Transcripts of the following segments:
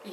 예.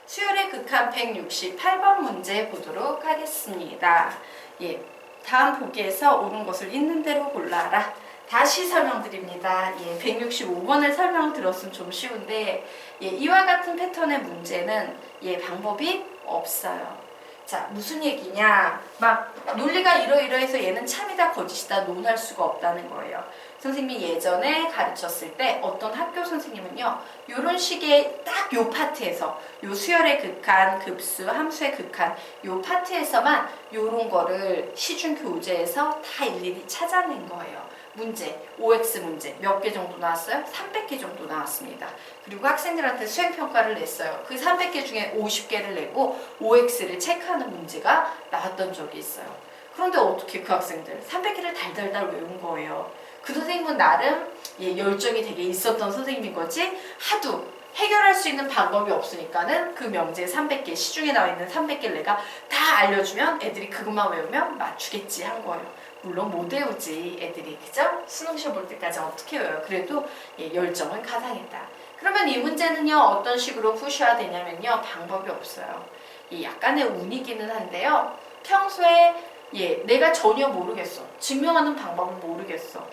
수열의 극한 168번 문제 보도록 하겠습니다. 예. 다음 보기에서 옳은 것을 있는 대로 골라라. 다시 설명드립니다. 예, 165번을 설명 들었으면 좀 쉬운데, 예, 이와 같은 패턴의 문제는 예, 방법이 없어요. 자, 무슨 얘기냐? 막 논리가 이러이러해서 얘는 참이다 거짓이다 논할 수가 없다는 거예요. 선생님이 예전에 가르쳤을 때 어떤 학교 선생님은요, 요런 식의 딱 요 파트에서 요 수열의 극한, 급수, 함수의 극한 요 파트에서만 요런 거를 시중 교재에서 다 일일이 찾아낸 거예요. 문제, OX 문제 몇 개 정도 나왔어요? 300개 정도 나왔습니다. 그리고 학생들한테 수행평가를 냈어요. 그 300개 중에 50개를 내고 OX를 체크하는 문제가 나왔던 적이 있어요. 그런데 어떻게 그 학생들 300개를 달달달 외운 거예요. 그 선생님은 나름 예, 열정이 되게 있었던 선생님인 거지 하도 해결할 수 있는 방법이 없으니까는 그 명제 300개, 시중에 나와 있는 300개를 내가 다 알려주면 애들이 그것만 외우면 맞추겠지 한 거예요. 물론 못 외우지 애들이, 그죠? 수능 시험 볼 때까지 어떻게 외워요? 그래도 예, 열정은 가상했다. 그러면 이 문제는요 어떤 식으로 푸셔야 되냐면요, 방법이 없어요. 예, 약간의 운이기는 한데요, 평소에 예, 내가 전혀 모르겠어, 증명하는 방법을 모르겠어,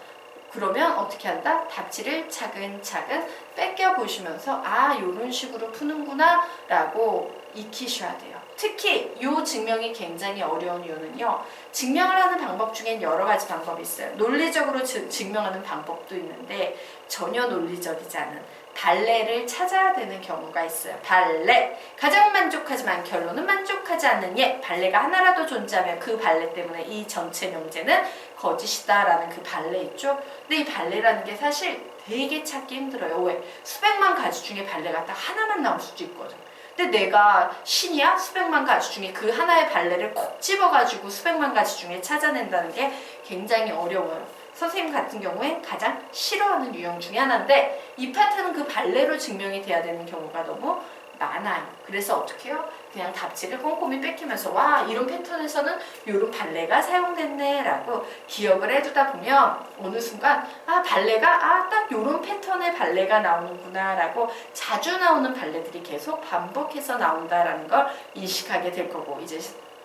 그러면 어떻게 한다? 답지를 차근차근 뺏겨 보시면서 아, 요런 식으로 푸는구나 라고 익히셔야 돼요. 특히 이 증명이 굉장히 어려운 이유는요, 증명을 하는 방법 중엔 여러 가지 방법이 있어요. 논리적으로 증명하는 방법도 있는데 전혀 논리적이지 않은 발레를 찾아야 되는 경우가 있어요. 발레. 가장 만족하지만 결론은 만족하지 않는 예. 발레가 하나라도 존재하면 그 발레 때문에 이 전체 명제는 거짓이다 라는 그 발레 있죠. 근데 이 발레라는 게 사실 되게 찾기 힘들어요. 왜? 수백만 가지 중에 발레가 딱 하나만 나올 수도 있거든. 근데 내가 신이야? 수백만 가지 중에 그 하나의 발레를 콕 집어가지고 수백만 가지 중에 찾아낸다는 게 굉장히 어려워요. 선생님 같은 경우에 가장 싫어하는 유형 중에 하나인데 이 파트는 그 발레로 증명이 돼야 되는 경우가 너무 많아요. 그래서 어떻게 해요? 그냥 답지를 꼼꼼히 뺏기면서 와, 이런 패턴에서는 이런 발레가 사용됐네 라고 기억을 해두다 보면 어느 순간 아, 발레가 딱 이런 패턴의 발레가 나오는구나 라고 자주 나오는 발레들이 계속 반복해서 나온다라는 걸 인식하게 될 거고, 이제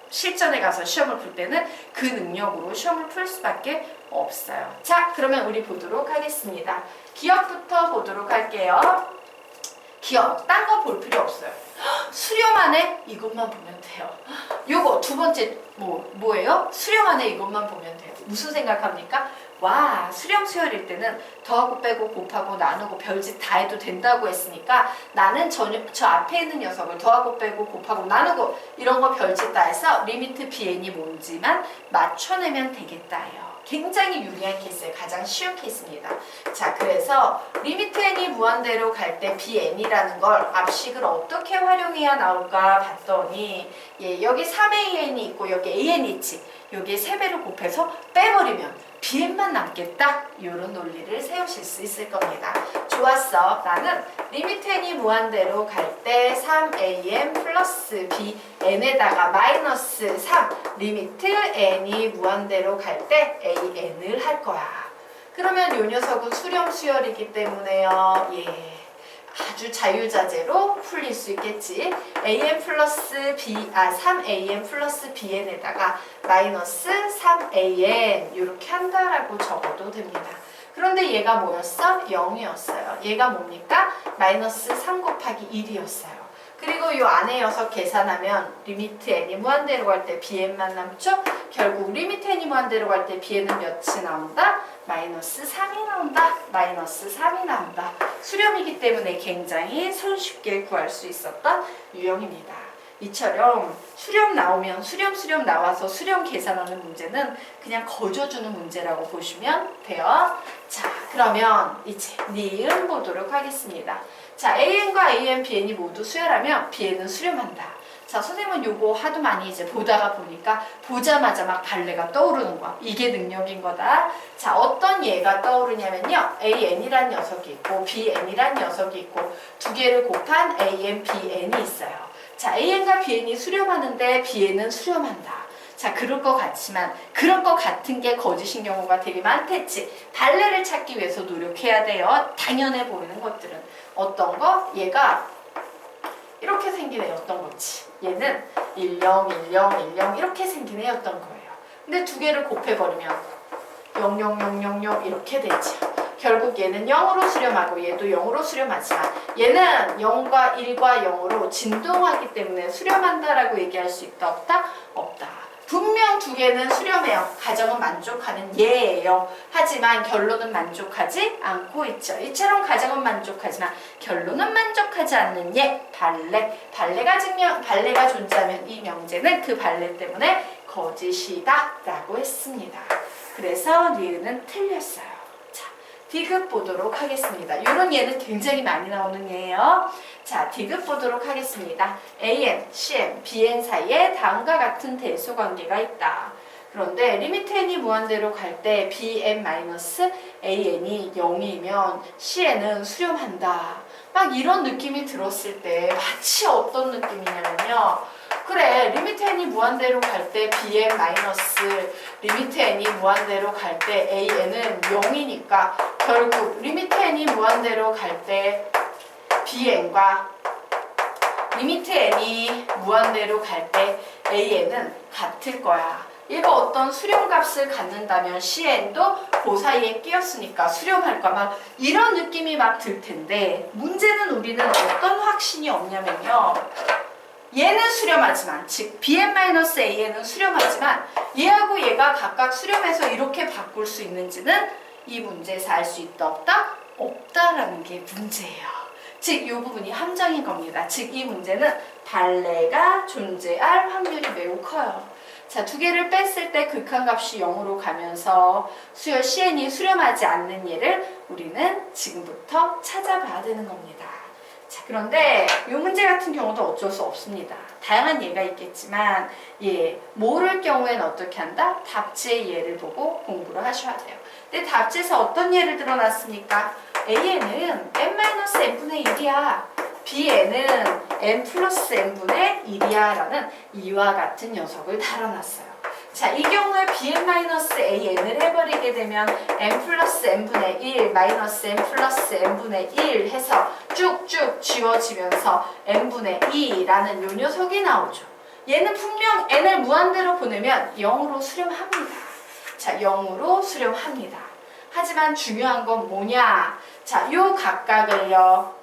실전에 가서 시험을 풀 때는 그 능력으로 시험을 풀 수밖에 없어요. 자, 그러면 우리 보도록 하겠습니다. 기억부터 보도록 할게요. 기억, 딴 거 볼 필요 없어요. 수렴안에 이것만 보면 돼요. 요거 두 번째 뭐예요? 수렴안에 이것만 보면 돼요. 무슨 생각합니까? 와, 수렴 수열일 때는 더하고 빼고 곱하고 나누고 별짓 다 해도 된다고 했으니까 나는 저 앞에 있는 녀석을 더하고 빼고 곱하고 나누고 이런 거 별짓 다 해서 리미트 bn이 뭔지만 맞춰내면 되겠다예요. 굉장히 유리한 케이스예요. 가장 쉬운 케이스입니다. 자, 그래서 리미트 n이 무한대로 갈 때 bn이라는 걸 앞식을 어떻게 활용해야 나올까 봤더니 예, 여기 3an이 있고 여기 an이 있지. 여기에 3배를 곱해서 빼버리면 bn만 남겠다. 이런 논리를 세우실 수 있을 겁니다. 좋았어. 나는 리미트 n이 무한대로 갈 때 3an 플러스 bn에다가 마이너스 3 리미트 n이 무한대로 갈 때 an을 할 거야. 그러면 이 녀석은 수렴 수열이기 때문에요. 예. 아주 자유자재로 풀릴 수 있겠지. an 플러스 3an 플러스 bn에다가 마이너스 3an 이렇게 한다라고 적어도 됩니다. 그런데 얘가 뭐였어? 0이었어요. 얘가 뭡니까? 마이너스 3 곱하기 1이었어요. 그리고 이 안에 녀석 계산하면 리미트 n이 무한대로 갈 때 bn만 남죠? 결국 리미트 n이 무한대로 갈 때 bn은 몇이 나온다? 마이너스 3이 나온다. 마이너스 3이 나온다. 수렴이기 때문에 굉장히 손쉽게 구할 수 있었던 유형입니다. 이처럼 수렴 나오면 수렴 나와서 수렴 계산하는 문제는 그냥 거저주는 문제라고 보시면 돼요. 자, 그러면 이제 니은 보도록 하겠습니다. 자, an과 an, bn이 모두 수열하면 bn은 수렴한다. 자, 선생님은 요거 하도 많이 이제 보다가 보니까 보자마자 막 발레가 떠오르는 거야. 이게 능력인 거다. 자, 어떤 예가 떠오르냐면요, an이란 녀석이 있고 bn이란 녀석이 있고 두 개를 곱한 an, bn이 있어요. 자, an과 bn이 수렴하는데 bn은 수렴한다. 자, 그럴 것 같지만 그럴 것 같은 게 거짓인 경우가 되게 많겠지. 발레를 찾기 위해서 노력해야 돼요. 당연해 보이는 것들은. 어떤 거? 얘가 이렇게 생긴 애였던 거지. 얘는 10, 10, 10 이렇게 생긴 애였던 거예요. 근데 두 개를 곱해버리면 0, 0, 0, 0, 0 이렇게 되죠. 결국 얘는 0으로 수렴하고 얘도 0으로 수렴하지만 얘는 0과 1과 0으로 진동하기 때문에 수렴한다라고 얘기할 수 있다 없다? 없다. 분명 두 개는 수렴해요. 가정은 만족하는 얘예요. 하지만 결론은 만족하지 않고 있죠. 이처럼 가정은 만족하지만 결론은 만족하지 않는 얘 발레. 발레가 존재하면 이 명제는 그 발레 때문에 거짓이다 라고 했습니다. 그래서 리은은 틀렸어요. 디귿 보도록 하겠습니다. 이런 예는 굉장히 많이 나오는 예예요. 자, 디귿 보도록 하겠습니다. AN, CN, BN 사이에 다음과 같은 대소관계가 있다. 그런데 리미트 n이 무한대로 갈 때 BN-AN이 0이면 CN은 수렴한다. 막 이런 느낌이 들었을 때 마치 어떤 느낌이냐면요. 그래, 리미트 n이 무한대로 갈 때 bn 마이너스 리미트 n이 무한대로 갈 때 an은 0이니까 결국 리미트 n이 무한대로 갈 때 bn과 리미트 n이 무한대로 갈 때 an은 같을 거야. 얘가 어떤 수렴값을 갖는다면 cn도 그 사이에 끼었으니까 수렴할까 막 이런 느낌이 막 들 텐데 문제는 우리는 어떤 확신이 없냐면요. 얘는 수렴하지만 즉 bn-an은 수렴하지만 얘하고 얘가 각각 수렴해서 이렇게 바꿀 수 있는지는 이 문제에서 알 수 있다 없다? 없다라는 게 문제예요. 즉 이 부분이 함정인 겁니다. 즉 이 문제는 발레가 존재할 확률이 매우 커요. 자, 두 개를 뺐을 때 극한값이 0으로 가면서 수열 CN이 수렴하지 않는 얘를 우리는 지금부터 찾아봐야 되는 겁니다. 자, 그런데 이 문제 같은 경우도 어쩔 수 없습니다. 다양한 예가 있겠지만 모를 경우에는 어떻게 한다? 답지의 예를 보고 공부를 하셔야 돼요. 근데 답지에서 어떤 예를 들어놨습니까? AN은 n-n분의 1이야. BN은 n 플러스 n분의 1이야 라는 이와 같은 녀석을 달아놨어요. 자, 이 경우에 bn-an을 해버리게 되면 n 플러스 n분의 1 마이너스 n 플러스 n분의 1 해서 쭉쭉 지워지면서 n분의 2라는 요 녀석이 나오죠. 얘는 분명 n을 무한대로 보내면 0으로 수렴합니다. 자, 0으로 수렴합니다. 하지만 중요한 건 뭐냐? 자, 요 각각을요.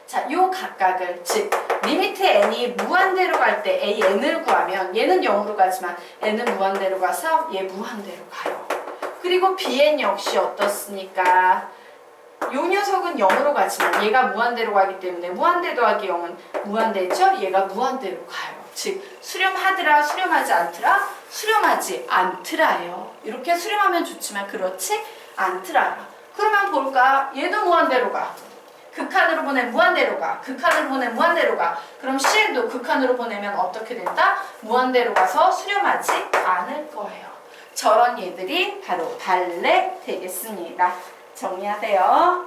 자, 요 각각을 즉 리미트 n이 무한대로 갈 때 an을 구하면 얘는 0으로 가지만 n은 무한대로 가서 얘 무한대로 가요. 그리고 bn 역시 어떻습니까? 요 녀석은 0으로 가지만 얘가 무한대로 가기 때문에 무한대 더하기 0은 무한대죠? 얘가 무한대로 가요. 즉 수렴하더라 수렴하지 않더라? 수렴하지 않더라요. 이렇게 수렴하면 좋지만 그렇지 않더라. 그러면 볼까? 얘도 무한대로 가. 극한으로 보내면 무한대로 가. 극한으로 보내면 무한대로 가. 그럼 CN도 극한으로 보내면 어떻게 된다? 무한대로 가서 수렴하지 않을 거예요. 저런 얘들이 바로 발레 되겠습니다. 정리하세요.